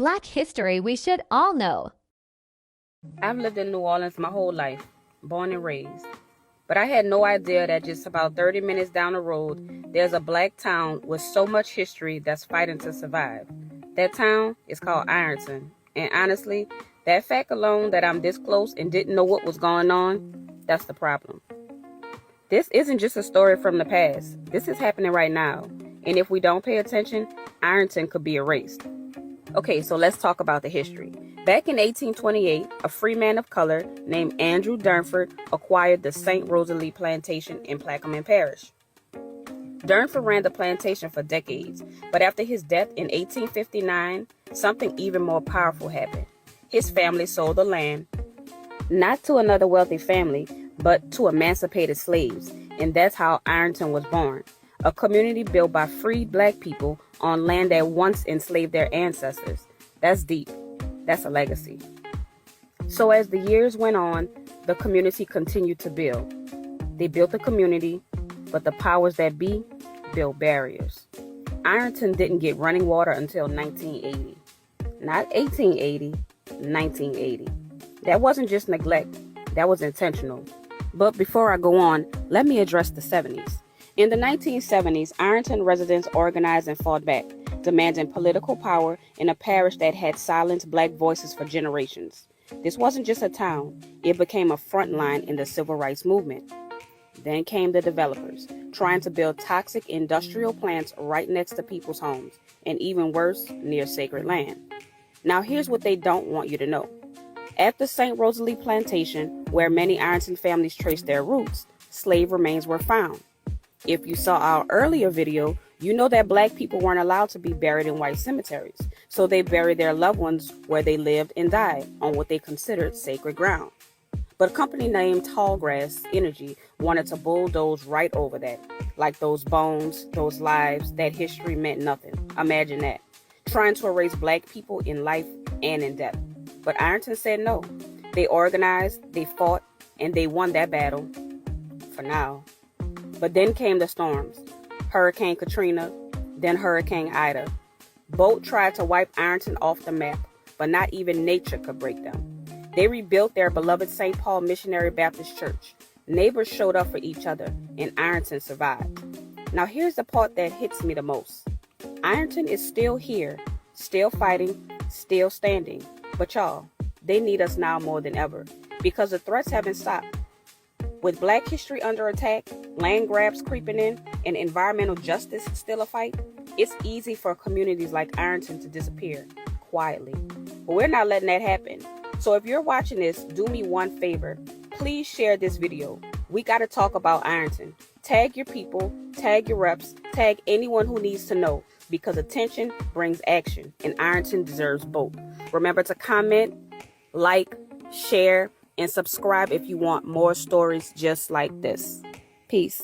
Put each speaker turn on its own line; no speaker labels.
Black history we should all know.
I've lived in New Orleans my whole life, born and raised. But I had no idea that just about 30 minutes down the road, there's a black town with so much history that's fighting to survive. That town is called Ironton. And honestly, that fact alone that I'm this close and didn't know what was going on, that's the problem. This isn't just a story from the past. This is happening right now. And if we don't pay attention, Ironton could be erased. Okay, so let's talk about the history. Back in 1828, a free man of color named Andrew Durnford acquired the St. Rosalie plantation in Plaquemine Parish. Durnford ran the plantation for decades, but after his death in 1859, something even more powerful happened. His family sold the land, not to another wealthy family, but to emancipated slaves, and that's how Ironton was born, a community built by freed black people on land that once enslaved their ancestors. That's deep. That's a legacy. So as the years went on, the community continued to build. They built the community, but the powers that be built barriers. Ironton didn't get running water until 1980. Not 1880, 1980. That wasn't just neglect, that was intentional. But before I go on, let me address the 70s. In the 1970s, Ironton residents organized and fought back, demanding political power in a parish that had silenced black voices for generations. This wasn't just a town, it became a front line in the civil rights movement. Then came the developers, trying to build toxic industrial plants right next to people's homes, and even worse, near sacred land. Now here's what they don't want you to know. At the St. Rosalie plantation, where many Ironton families trace their roots, slave remains were found. If you saw our earlier video, you know that black people weren't allowed to be buried in white cemeteries, so they buried their loved ones where they lived and died, on what they considered sacred ground. But a company named Tallgrass Energy wanted to bulldoze right over that, like those bones, those lives, that history meant nothing. Imagine that, trying to erase black people in life and in death. But Ironton said no. They organized, they fought, and they won that battle, for now. But then came the storms. Hurricane Katrina, then Hurricane Ida. Both tried to wipe Ironton off the map, but not even nature could break them. They rebuilt their beloved St. Paul Missionary Baptist Church. Neighbors showed up for each other, and Ironton survived. Now here's the part that hits me the most. Ironton is still here, still fighting, still standing. But y'all, they need us now more than ever, because the threats haven't stopped. With black history under attack, land grabs creeping in, and environmental justice still a fight, it's easy for communities like Ironton to disappear quietly. But we're not letting that happen. So if you're watching this, do me one favor. Please share this video. We got to talk about Ironton. Tag your people, tag your reps, tag anyone who needs to know, because attention brings action, and Ironton deserves both. Remember to comment, like, share, and subscribe if you want more stories just like this. Peace.